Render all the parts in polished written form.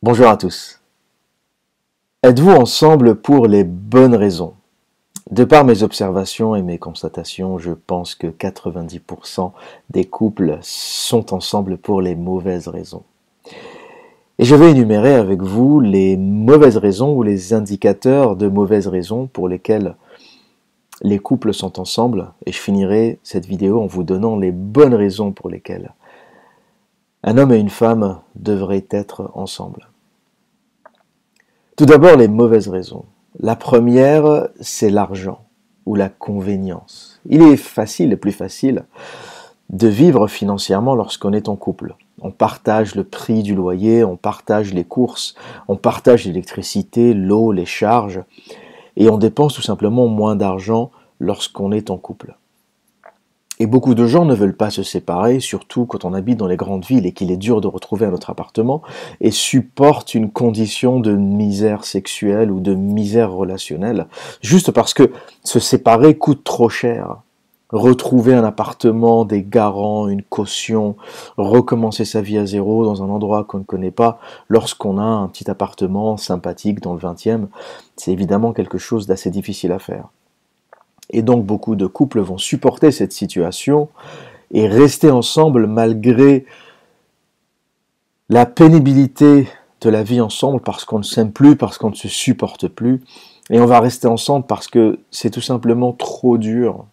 Bonjour à tous. Êtes-vous ensemble pour les bonnes raisons? De par mes observations et mes constatations, je pense que 90% des couples sont ensemble pour les mauvaises raisons. Et je vais énumérer avec vous les mauvaises raisons ou les indicateurs de mauvaises raisons pour lesquelles les couples sont ensemble. Et je finirai cette vidéo en vous donnant les bonnes raisons pour lesquelles un homme et une femme devraient être ensemble. Tout d'abord, les mauvaises raisons. La première, c'est l'argent ou la convénience. Il est facile, plus facile, de vivre financièrement lorsqu'on est en couple. On partage le prix du loyer, on partage les courses, on partage l'électricité, l'eau, les charges, et on dépense tout simplement moins d'argent lorsqu'on est en couple. Et beaucoup de gens ne veulent pas se séparer, surtout quand on habite dans les grandes villes et qu'il est dur de retrouver un autre appartement, et supportent une condition de misère sexuelle ou de misère relationnelle, juste parce que se séparer coûte trop cher. Retrouver un appartement, des garants, une caution, recommencer sa vie à zéro dans un endroit qu'on ne connaît pas, lorsqu'on a un petit appartement sympathique dans le 20e, c'est évidemment quelque chose d'assez difficile à faire. Et donc beaucoup de couples vont supporter cette situation et rester ensemble malgré la pénibilité de la vie ensemble parce qu'on ne s'aime plus, parce qu'on ne se supporte plus. Et on va rester ensemble parce que c'est tout simplement trop dur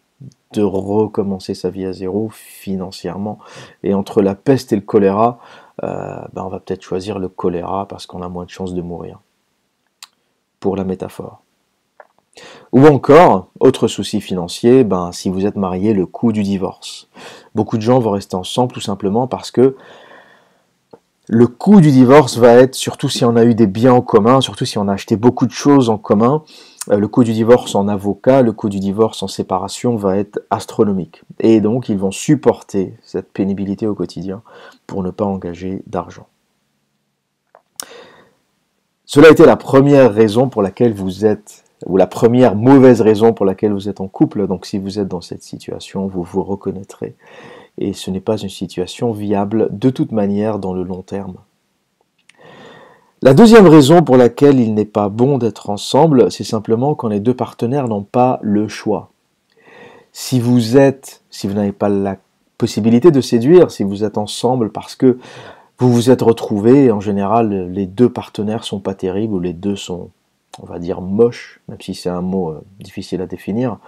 de recommencer sa vie à zéro financièrement. Et entre la peste et le choléra, on va peut-être choisir le choléra parce qu'on a moins de chances de mourir. Pour la métaphore. Ou encore, autre souci financier, si vous êtes marié, le coût du divorce. Beaucoup de gens vont rester ensemble tout simplement parce que le coût du divorce va être, surtout si on a eu des biens en commun, surtout si on a acheté beaucoup de choses en commun, le coût du divorce en avocat, le coût du divorce en séparation va être astronomique. Et donc, ils vont supporter cette pénibilité au quotidien pour ne pas engager d'argent. Cela a été la première raison pour laquelle vous êtes ou la première mauvaise raison pour laquelle vous êtes en couple. Donc si vous êtes dans cette situation, vous vous reconnaîtrez. Et ce n'est pas une situation viable de toute manière dans le long terme. La deuxième raison pour laquelle il n'est pas bon d'être ensemble, c'est simplement quand les deux partenaires n'ont pas le choix. Si vous n'avez pas la possibilité de séduire, si vous êtes ensemble parce que vous vous êtes retrouvés, en général les deux partenaires sont pas terribles ou les deux sont, on va dire, moche, même si c'est un mot difficile à définir,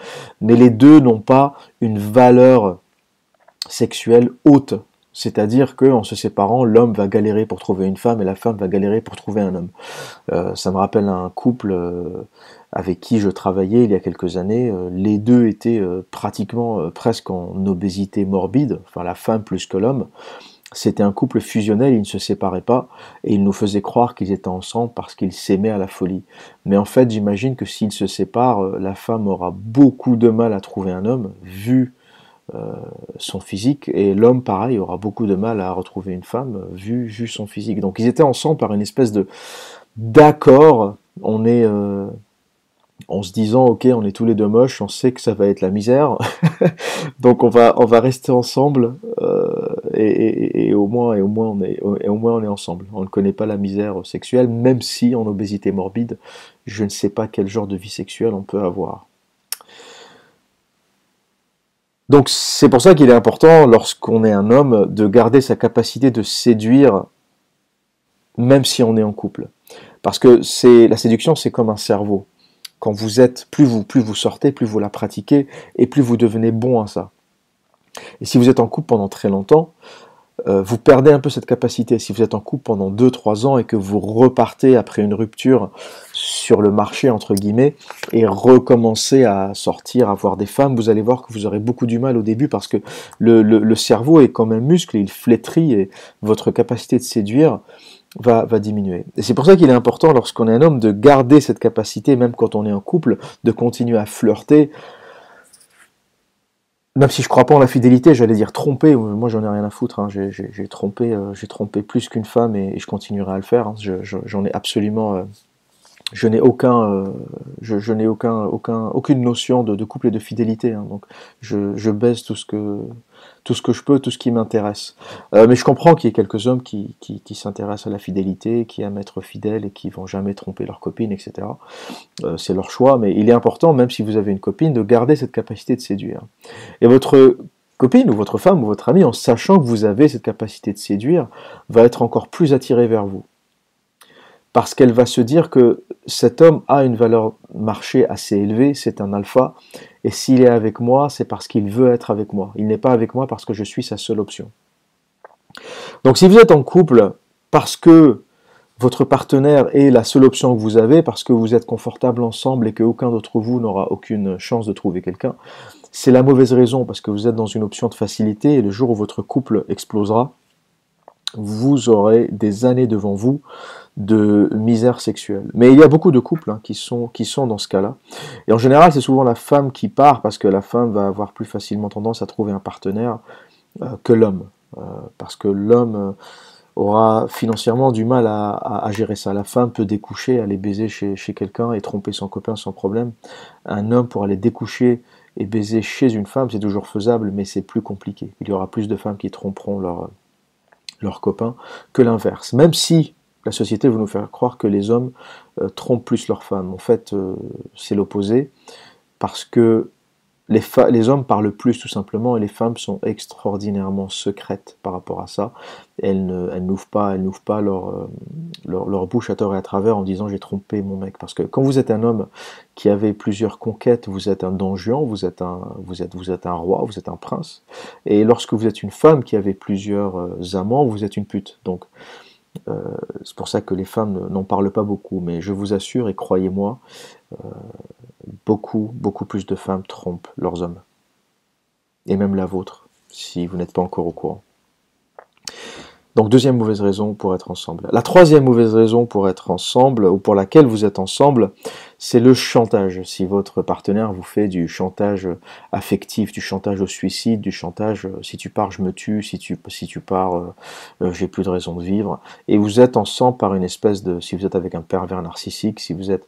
mais les deux n'ont pas une valeur sexuelle haute, c'est-à-dire qu'en se séparant, l'homme va galérer pour trouver une femme et la femme va galérer pour trouver un homme. Ça me rappelle un couple avec qui je travaillais il y a quelques années, les deux étaient pratiquement presque en obésité morbide, enfin la femme plus que l'homme. C'était un couple fusionnel, ils ne se séparaient pas, et ils nous faisaient croire qu'ils étaient ensemble parce qu'ils s'aimaient à la folie. Mais en fait, j'imagine que s'ils se séparent, la femme aura beaucoup de mal à trouver un homme, vu son physique, et l'homme, pareil, aura beaucoup de mal à retrouver une femme, vu son physique. Donc ils étaient ensemble par une espèce d'accord, en se disant, ok, on est tous les deux moches, on sait que ça va être la misère, donc on va rester ensemble, et au moins on est ensemble. On ne connaît pas la misère sexuelle, même si en obésité morbide, je ne sais pas quel genre de vie sexuelle on peut avoir. Donc c'est pour ça qu'il est important, lorsqu'on est un homme, de garder sa capacité de séduire, même si on est en couple. Parce que la séduction, c'est comme un cerveau. Quand vous êtes, plus vous sortez, plus vous la pratiquez, et plus vous devenez bon à ça. Et si vous êtes en couple pendant très longtemps, vous perdez un peu cette capacité. Si vous êtes en couple pendant 2-3 ans et que vous repartez après une rupture sur le marché, entre guillemets, et recommencez à sortir, à voir des femmes, vous allez voir que vous aurez beaucoup du mal au début parce que le cerveau est comme un muscle, il flétrit et votre capacité de séduire va diminuer. Et c'est pour ça qu'il est important, lorsqu'on est un homme, de garder cette capacité, même quand on est en couple, de continuer à flirter. Même si je crois pas en la fidélité, j'allais dire tromper, moi j'en ai rien à foutre, hein. J'ai trompé plus qu'une femme et je continuerai à le faire, hein. J'en ai absolument je n'ai je n'ai aucune notion de couple et de fidélité, hein, donc je baise tout ce que je peux, tout ce qui m'intéresse. Mais je comprends qu'il y ait quelques hommes qui s'intéressent à la fidélité, qui aiment être fidèles et qui vont jamais tromper leur copine, etc. C'est leur choix, mais il est important, même si vous avez une copine, de garder cette capacité de séduire. Et votre copine ou votre femme ou votre ami, en sachant que vous avez cette capacité de séduire, va être encore plus attirée vers vous. Parce qu'elle va se dire que cet homme a une valeur marché assez élevée, c'est un alpha, et s'il est avec moi, c'est parce qu'il veut être avec moi. Il n'est pas avec moi parce que je suis sa seule option. Donc si vous êtes en couple parce que votre partenaire est la seule option que vous avez, parce que vous êtes confortable ensemble et qu'aucun d'entre vous n'aura aucune chance de trouver quelqu'un, c'est la mauvaise raison, parce que vous êtes dans une option de facilité, et le jour où votre couple explosera, vous aurez des années devant vous de misère sexuelle. Mais il y a beaucoup de couples qui sont dans ce cas-là. Et en général, c'est souvent la femme qui part, parce que la femme va avoir plus facilement tendance à trouver un partenaire que l'homme. Parce que l'homme aura financièrement du mal à gérer ça. La femme peut découcher, aller baiser chez quelqu'un et tromper son copain sans problème. Un homme pour aller découcher et baiser chez une femme, c'est toujours faisable, mais c'est plus compliqué. Il y aura plus de femmes qui tromperont leur copain que l'inverse. Même si la société veut nous faire croire que les hommes trompent plus leurs femmes. En fait, c'est l'opposé, parce que les hommes parlent plus tout simplement, et les femmes sont extraordinairement secrètes par rapport à ça. Elles n'ouvrent pas leur bouche à tort et à travers en disant j'ai trompé mon mec. Parce que quand vous êtes un homme qui avait plusieurs conquêtes, vous êtes un don Juan, vous êtes un roi, vous êtes un prince. Et lorsque vous êtes une femme qui avait plusieurs amants, vous êtes une pute. Donc c'est pour ça que les femmes n'en parlent pas beaucoup. Mais je vous assure, et croyez-moi, beaucoup plus de femmes trompent leurs hommes. Et même la vôtre, si vous n'êtes pas encore au courant. Donc deuxième mauvaise raison pour être ensemble. La troisième mauvaise raison pour être ensemble, ou pour laquelle vous êtes ensemble, c'est le chantage. Si votre partenaire vous fait du chantage affectif, du chantage au suicide, du chantage si tu pars je me tue, si tu pars j'ai plus de raison de vivre, et vous êtes ensemble par une espèce de, si vous êtes avec un pervers narcissique, si vous êtes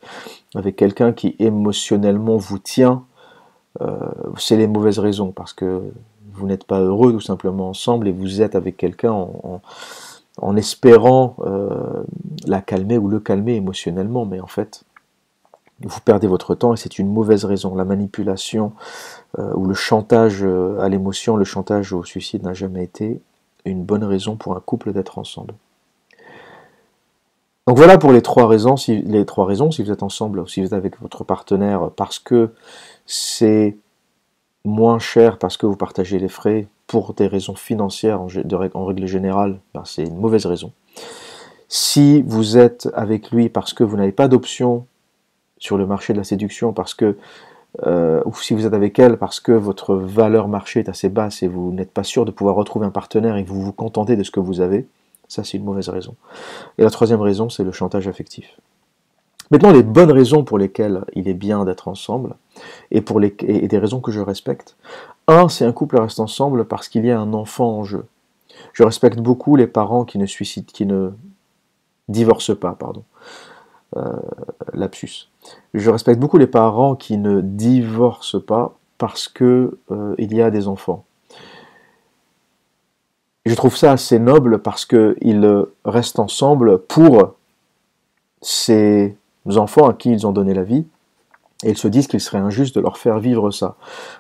avec quelqu'un qui émotionnellement vous tient, c'est les mauvaises raisons, parce que vous n'êtes pas heureux tout simplement ensemble, et vous êtes avec quelqu'un en espérant la calmer ou le calmer émotionnellement, mais en fait vous perdez votre temps, et c'est une mauvaise raison. La manipulation ou le chantage à l'émotion, le chantage au suicide n'a jamais été une bonne raison pour un couple d'être ensemble. Donc voilà pour les trois raisons, si vous êtes ensemble, si vous êtes avec votre partenaire, parce que c'est moins cher, parce que vous partagez les frais, pour des raisons financières en règle générale, ben c'est une mauvaise raison. Si vous êtes avec lui parce que vous n'avez pas d'option sur le marché de la séduction, parce que ou si vous êtes avec elle parce que votre valeur marché est assez basse et vous n'êtes pas sûr de pouvoir retrouver un partenaire et que vous vous contentez de ce que vous avez, ça c'est une mauvaise raison. Et la troisième raison, c'est le chantage affectif. Maintenant, les bonnes raisons pour lesquelles il est bien d'être ensemble, et des raisons que je respecte. Un, c'est un couple reste ensemble parce qu'il y a un enfant en jeu. Je respecte beaucoup les parents qui ne divorcent pas, pardon. Lapsus. Je respecte beaucoup les parents qui ne divorcent pas parce que il y a des enfants. Je trouve ça assez noble parce qu'ils restent ensemble pour ces enfants à qui ils ont donné la vie, et ils se disent qu'il serait injuste de leur faire vivre ça.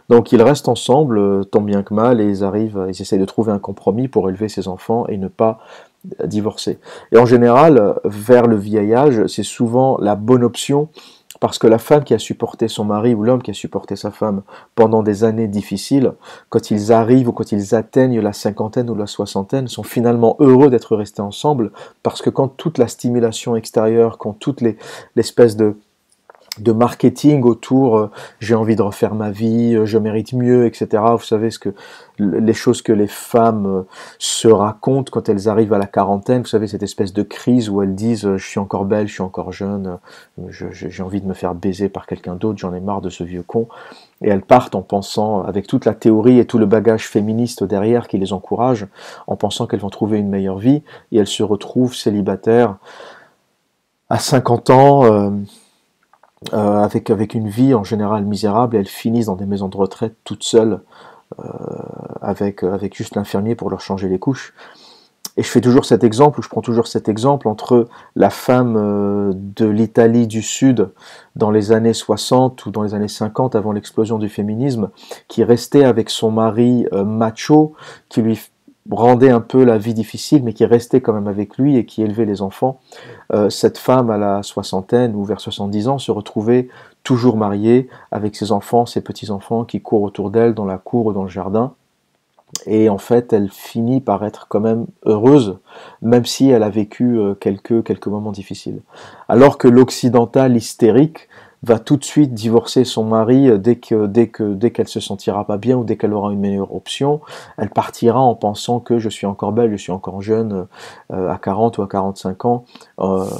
Donc ils restent ensemble, tant bien que mal, et ils essayent de trouver un compromis pour élever ces enfants et ne pas divorcer. Et en général, vers le vieillage, c'est souvent la bonne option, parce que la femme qui a supporté son mari ou l'homme qui a supporté sa femme pendant des années difficiles, quand ils arrivent ou quand ils atteignent la cinquantaine ou la soixantaine, sont finalement heureux d'être restés ensemble, parce que quand toute la stimulation extérieure, quand toute l'espèce de marketing autour j'ai envie de refaire ma vie, je mérite mieux, etc. Vous savez les choses que les femmes se racontent quand elles arrivent à la quarantaine, vous savez, cette espèce de crise où elles disent je suis encore belle, je suis encore jeune, j'ai envie de me faire baiser par quelqu'un d'autre, j'en ai marre de ce vieux con. Et elles partent en pensant, avec toute la théorie et tout le bagage féministe derrière qui les encourage, en pensant qu'elles vont trouver une meilleure vie, et elles se retrouvent célibataires à 50 ans, avec une vie en général misérable, et elles finissent dans des maisons de retraite toutes seules, avec juste l'infirmier pour leur changer les couches. Et je fais toujours cet exemple, ou je prends toujours cet exemple entre la femme de l'Italie du Sud dans les années 60 ou dans les années 50, avant l'explosion du féminisme, qui restait avec son mari macho, qui lui rendait un peu la vie difficile, mais qui restait quand même avec lui et qui élevait les enfants. Cette femme à la soixantaine ou vers 70 ans se retrouvait toujours mariée avec ses enfants, ses petits-enfants qui courent autour d'elle dans la cour ou dans le jardin. Et en fait, elle finit par être quand même heureuse, même si elle a vécu quelques moments difficiles. Alors que l'occidental hystérique va tout de suite divorcer son mari dès qu'elle se sentira pas bien ou dès qu'elle aura une meilleure option. Elle partira en pensant que je suis encore belle, je suis encore jeune, à 40 ou à 45 ans,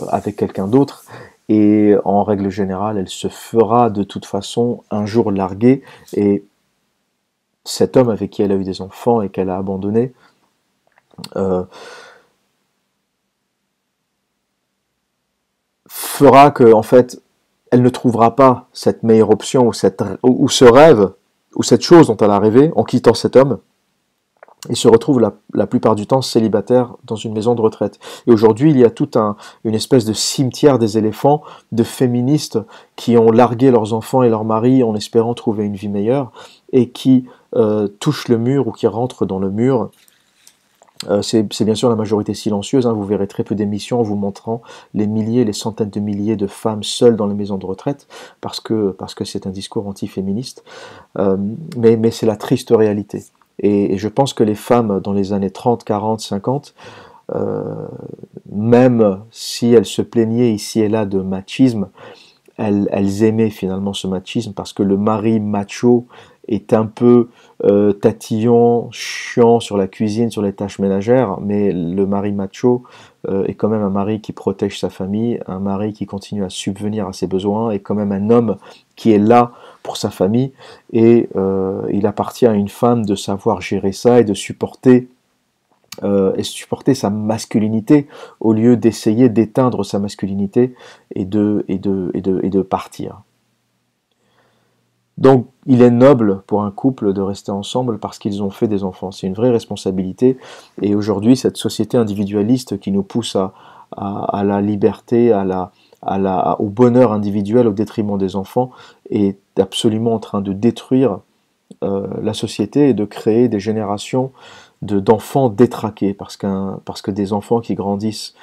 avec quelqu'un d'autre. Et en règle générale, elle se fera de toute façon un jour larguer, et cet homme avec qui elle a eu des enfants et qu'elle a abandonné, euh, fera que, en fait, elle ne trouvera pas cette meilleure option ou ce rêve ou cette chose dont elle a rêvé en quittant cet homme, et se retrouve la plupart du temps célibataire dans une maison de retraite. Et aujourd'hui, il y a une espèce de cimetière des éléphants de féministes qui ont largué leurs enfants et leurs maris en espérant trouver une vie meilleure, et qui touchent le mur ou qui rentrent dans le mur. C'est bien sûr la majorité silencieuse, hein. Vous verrez très peu d'émissions en vous montrant les milliers, les centaines de milliers de femmes seules dans les maisons de retraite, parce que c'est un discours anti-féministe. Mais c'est la triste réalité. Et je pense que les femmes dans les années 30, 40, 50, même si elles se plaignaient ici et là de machisme, elles aimaient finalement ce machisme, parce que le mari macho est un peu tatillon, chiant sur la cuisine, sur les tâches ménagères, mais le mari macho est quand même un mari qui protège sa famille, un mari qui continue à subvenir à ses besoins, et quand même un homme qui est là pour sa famille, et il appartient à une femme de savoir gérer ça et supporter sa masculinité, au lieu d'essayer d'éteindre sa masculinité et de partir. Donc, il est noble pour un couple de rester ensemble parce qu'ils ont fait des enfants. C'est une vraie responsabilité. Et aujourd'hui, cette société individualiste qui nous pousse à la liberté, au bonheur individuel au détriment des enfants, est absolument en train de détruire la société et de créer des générations d'enfants détraqués. Parce que des enfants qui grandissent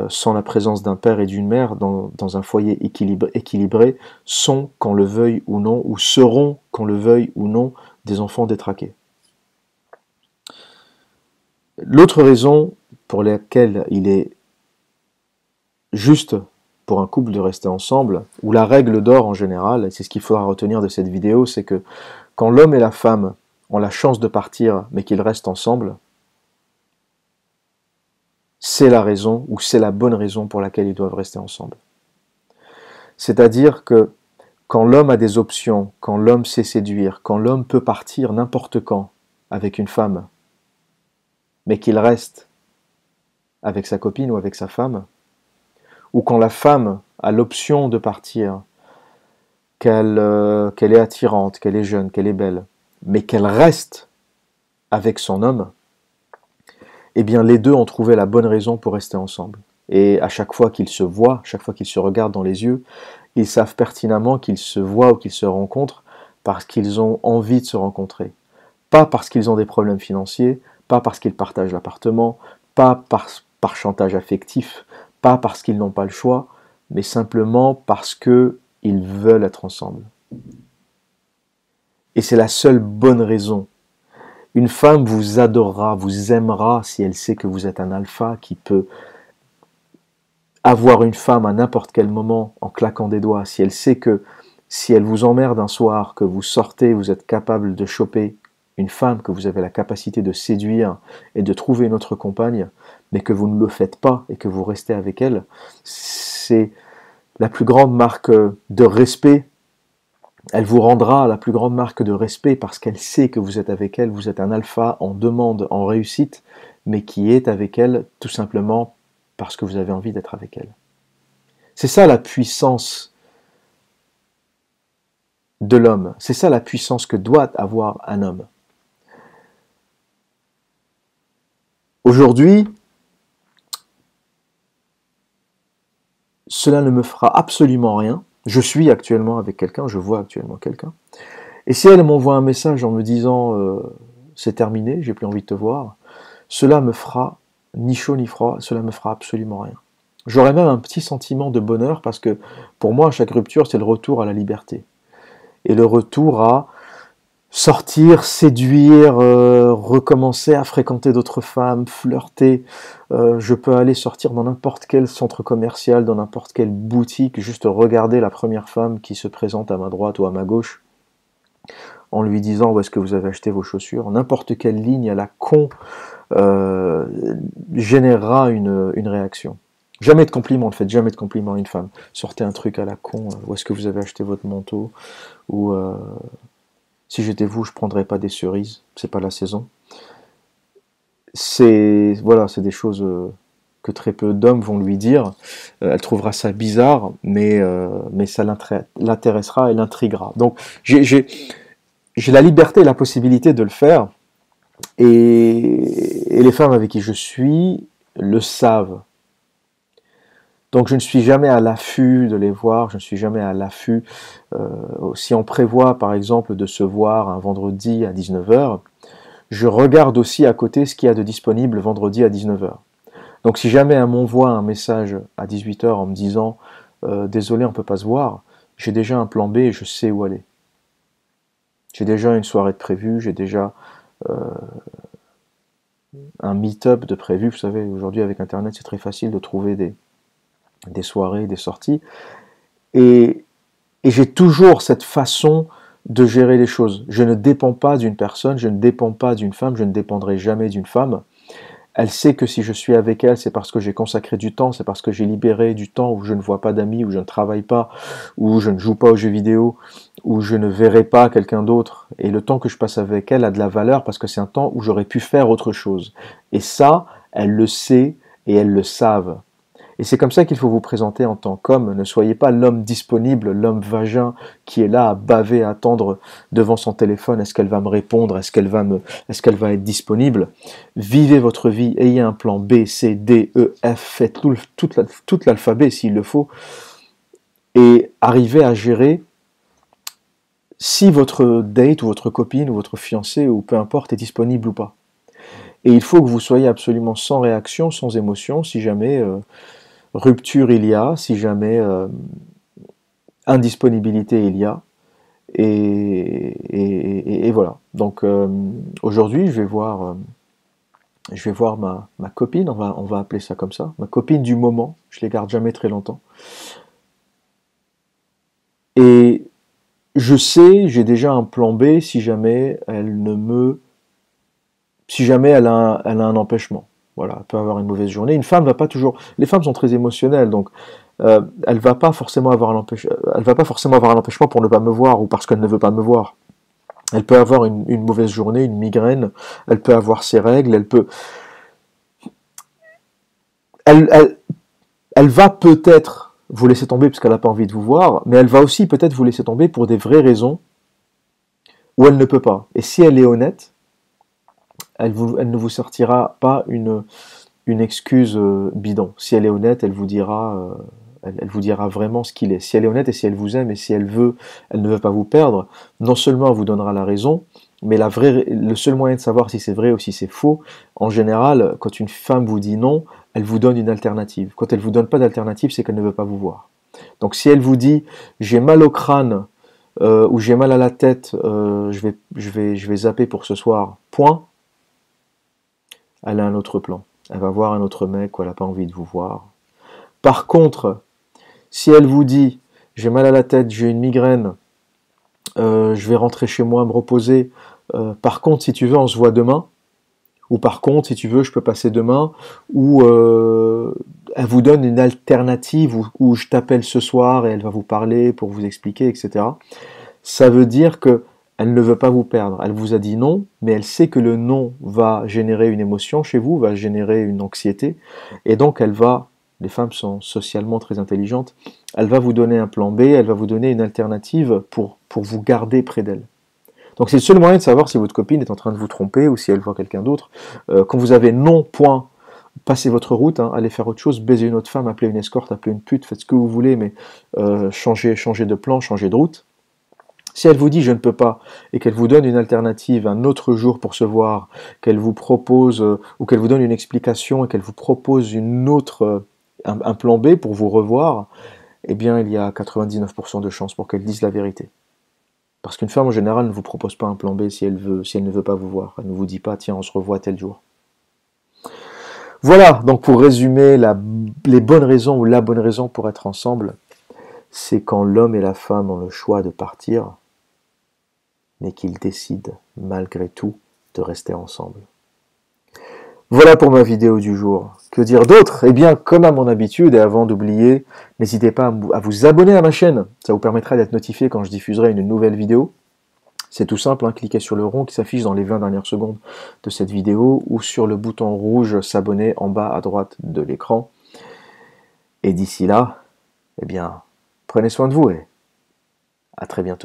sans la présence d'un père et d'une mère dans un foyer équilibré sont, qu'on le veuille ou non, ou seront, qu'on le veuille ou non, des enfants détraqués. L'autre raison pour laquelle il est juste pour un couple de rester ensemble, ou la règle d'or en général, et c'est ce qu'il faudra retenir de cette vidéo, c'est que quand l'homme et la femme ont la chance de partir mais qu'ils restent ensemble, c'est la raison, ou c'est la bonne raison pour laquelle ils doivent rester ensemble. C'est-à-dire que quand l'homme a des options, quand l'homme sait séduire, quand l'homme peut partir n'importe quand avec une femme, mais qu'il reste avec sa copine ou avec sa femme, ou quand la femme a l'option de partir, qu'elle est attirante, qu'elle est jeune, qu'elle est belle, mais qu'elle reste avec son homme, eh bien les deux ont trouvé la bonne raison pour rester ensemble. Et à chaque fois qu'ils se voient, chaque fois qu'ils se regardent dans les yeux, ils savent pertinemment qu'ils se voient ou qu'ils se rencontrent parce qu'ils ont envie de se rencontrer. Pas parce qu'ils ont des problèmes financiers, pas parce qu'ils partagent l'appartement, pas par chantage affectif, pas parce qu'ils n'ont pas le choix, mais simplement parce qu'ils veulent être ensemble. Et c'est la seule bonne raison. Une femme vous adorera, vous aimera si elle sait que vous êtes un alpha qui peut avoir une femme à n'importe quel moment en claquant des doigts, si elle sait que si elle vous emmerde un soir, que vous sortez, vous êtes capable de choper une femme, que vous avez la capacité de séduire et de trouver une autre compagne, mais que vous ne le faites pas et que vous restez avec elle, c'est la plus grande marque de respect. Elle vous rendra la plus grande marque de respect parce qu'elle sait que vous êtes avec elle, vous êtes un alpha en demande, en réussite, mais qui est avec elle tout simplement parce que vous avez envie d'être avec elle. C'est ça la puissance de l'homme. C'est ça la puissance que doit avoir un homme. Aujourd'hui, cela ne me fera absolument rien. Je suis actuellement avec quelqu'un, je vois actuellement quelqu'un. Et si elle m'envoie un message en me disant c'est terminé, j'ai plus envie de te voir, cela me fera ni chaud ni froid, cela me fera absolument rien. J'aurais même un petit sentiment de bonheur parce que pour moi, chaque rupture, c'est le retour à la liberté. Et le retour à sortir, séduire, recommencer à fréquenter d'autres femmes, flirter. Je peux aller sortir dans n'importe quel centre commercial, dans n'importe quelle boutique, juste regarder la première femme qui se présente à ma droite ou à ma gauche, en lui disant où est-ce que vous avez acheté vos chaussures. N'importe quelle ligne à la con générera une réaction. Jamais de compliment, ne faites jamais de compliment à une femme. Sortez un truc à la con, où est-ce que vous avez acheté votre manteau, ou si j'étais vous, je prendrais pas des cerises, c'est pas la saison. C'est voilà, c'est des choses que très peu d'hommes vont lui dire. Elle trouvera ça bizarre, mais ça l'intéressera et l'intriguera. Donc j'ai la liberté et la possibilité de le faire, et les femmes avec qui je suis le savent. Donc je ne suis jamais à l'affût de les voir, je ne suis jamais à l'affût. Si on prévoit par exemple de se voir un vendredi à 19h, je regarde aussi à côté ce qu'il y a de disponible vendredi à 19h. Donc si jamais elle m'envoie un message à 18h en me disant désolé on ne peut pas se voir, j'ai déjà un plan B et je sais où aller. J'ai déjà une soirée de prévue, j'ai déjà un meet-up de prévu. Vous savez, aujourd'hui avec Internet c'est très facile de trouver des soirées, des sorties. Et j'ai toujours cette façon de gérer les choses. Je ne dépends pas d'une personne, je ne dépends pas d'une femme, je ne dépendrai jamais d'une femme. Elle sait que si je suis avec elle, c'est parce que j'ai consacré du temps, c'est parce que j'ai libéré du temps où je ne vois pas d'amis, où je ne travaille pas, où je ne joue pas aux jeux vidéo, où je ne verrai pas quelqu'un d'autre. Et le temps que je passe avec elle a de la valeur parce que c'est un temps où j'aurais pu faire autre chose. Et ça, elle le sait et elles le savent. Et c'est comme ça qu'il faut vous présenter en tant qu'homme. Ne soyez pas l'homme disponible, l'homme vagin qui est là à baver, à attendre devant son téléphone. Est-ce qu'elle va me répondre? Est-ce qu'elle va être disponible? Vivez votre vie, ayez un plan B, C, D, E, F, faites tout l'alphabet s'il le faut, et arrivez à gérer si votre date ou votre copine ou votre fiancé ou peu importe est disponible ou pas. Et il faut que vous soyez absolument sans réaction, sans émotion, si jamais rupture il y a, si jamais indisponibilité il y a, et voilà. Donc aujourd'hui, je vais voir ma copine, on va appeler ça comme ça, ma copine du moment. Je les garde jamais très longtemps. Et je sais, j'ai déjà un plan B si jamais elle a un empêchement. Voilà, elle peut avoir une mauvaise journée. Une femme va pas toujours. Les femmes sont très émotionnelles, donc elle va pas forcément avoir elle va pas forcément avoir un empêchement pour ne pas me voir ou parce qu'elle ne veut pas me voir. Elle peut avoir une mauvaise journée, une migraine. Elle peut avoir ses règles. Elle va peut-être vous laisser tomber parce qu'elle n'a pas envie de vous voir, mais elle va aussi peut-être vous laisser tomber pour des vraies raisons où elle ne peut pas. Et si elle est honnête, elle ne vous sortira pas une excuse bidon. Si elle est honnête, elle vous dira vraiment ce qu'il est. Si elle est honnête et si elle vous aime et si elle ne veut pas vous perdre, non seulement elle vous donnera la raison, mais le seul moyen de savoir si c'est vrai ou si c'est faux, en général, quand une femme vous dit non, elle vous donne une alternative. Quand elle vous donne pas d'alternative, c'est qu'elle ne veut pas vous voir. Donc si elle vous dit j'ai mal au crâne ou j'ai mal à la tête, je vais zapper pour ce soir, point, elle a un autre plan. Elle va voir un autre mec où elle n'a pas envie de vous voir. Par contre, si elle vous dit j'ai mal à la tête, j'ai une migraine, je vais rentrer chez moi me reposer, par contre si tu veux on se voit demain, ou par contre si tu veux je peux passer demain, ou elle vous donne une alternative où je t'appelle ce soir et elle va vous parler pour vous expliquer, etc. Ça veut dire que elle ne veut pas vous perdre. Elle vous a dit non, mais elle sait que le non va générer une émotion chez vous, va générer une anxiété, et donc elle va les femmes sont socialement très intelligentes, elle va vous donner un plan B, elle va vous donner une alternative pour vous garder près d'elle. Donc c'est le seul moyen de savoir si votre copine est en train de vous tromper ou si elle voit quelqu'un d'autre. Quand vous avez non, point, passez votre route, hein, allez faire autre chose, baiser une autre femme, appelez une escorte, appelez une pute, faites ce que vous voulez, mais changez de plan, changez de route. Si elle vous dit je ne peux pas et qu'elle vous donne une alternative, un autre jour pour se voir, qu'elle vous propose ou qu'elle vous donne une explication et qu'elle vous propose une autre, un plan B pour vous revoir, eh bien il y a 99% de chances pour qu'elle dise la vérité. Parce qu'une femme en général ne vous propose pas un plan B si elle ne veut pas vous voir. Elle ne vous dit pas tiens on se revoit tel jour. Voilà, donc pour résumer, les bonnes raisons ou la bonne raison pour être ensemble, c'est quand l'homme et la femme ont le choix de partir, mais qu'ils décident malgré tout de rester ensemble. Voilà pour ma vidéo du jour. Que dire d'autre? Eh bien, comme à mon habitude, et avant d'oublier, n'hésitez pas à vous abonner à ma chaîne. Ça vous permettra d'être notifié quand je diffuserai une nouvelle vidéo. C'est tout simple, hein, cliquez sur le rond qui s'affiche dans les 20 dernières secondes de cette vidéo ou sur le bouton rouge s'abonner en bas à droite de l'écran. Et d'ici là, eh bien, prenez soin de vous et à très bientôt.